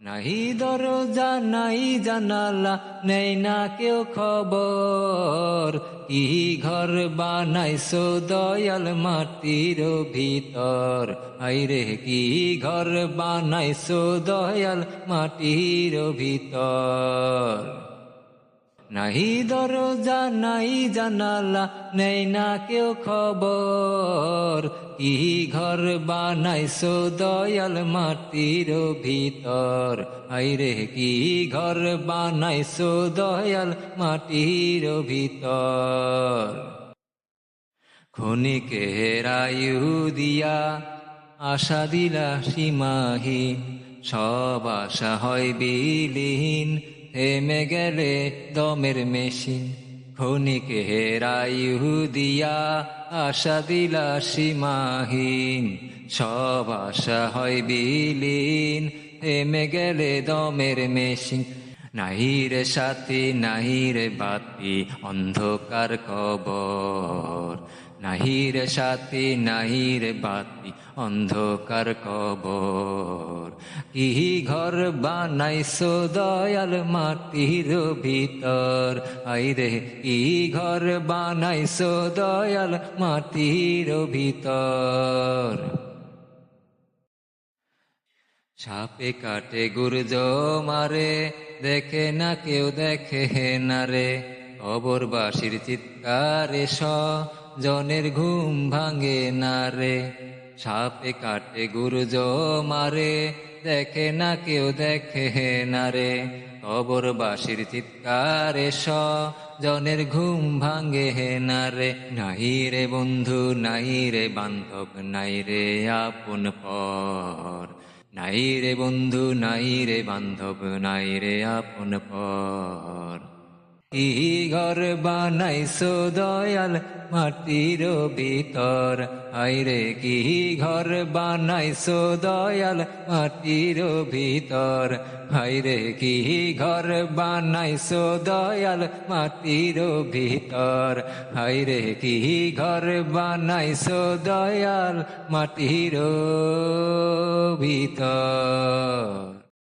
নাহি দরজা নাই জানালা, নেই না কেউ খবর। কি ঘর বানাইছো দয়াল মাটির ভিতর, আইরে কি ঘর বানাইছো দয়াল মাটির ভিতর। নাহি দরজা নাই জানালা, নেই না কেউ খবর। কি ঘর বানাইছো দয়াল মাটির ভিতর, আইরে কি ঘর বানাইছো দয়াল মাটির ভিতর। ক্ষণিকের আয়ু দিয়া আশা দিলা সীমাহীন, সব আশা হয় বিলীন, থেমে গেলে দমের মেশিন। ক্ষণিকের আয়ু দিয়া আশা দিলা সীমাহীন, সব আশা হয় বিলীন, থেমে গেলে দমের মেশিন। নাহি রে সাথী নাহি রে বাতি অন্ধকার কবর, নাহি রে সাথী নাহি রে বাতি অন্ধকার কবর। কি ঘর বানাইছো দয়াল মাটির ভিতর, আইরে কি ঘর বানাইছো দয়াল মাটির ভিতর। সাপে কাটে গুর্জ মারে, দেখে না কেউ দেখে না রে। কবরবাসীর চিৎকারে জনের ঘুম ভাঙে না রে। সাপে কাটে গুর্জ মারে, দেখে না কেউ দেখে না রে। কবরবাসীর চিৎকারে জনের ঘুম ভাঙে না রে। নাই রে বন্ধু নাই রে বান্ধব, নাই রে আপন পর। নাই রে বন্ধু নাই রে বান্ধব, নাই রে আপন পর। কি ঘর বানাইছো দয়াল মাটির ভিতর, আইরে কি ঘর বানাইছো দয়াল মাটির ভিতর, আইরে কি ঘর বানাইছো দয়াল মাটির ভিতর, আইরে কি ঘর বানাইছো দয়াল মাটির ভিতর।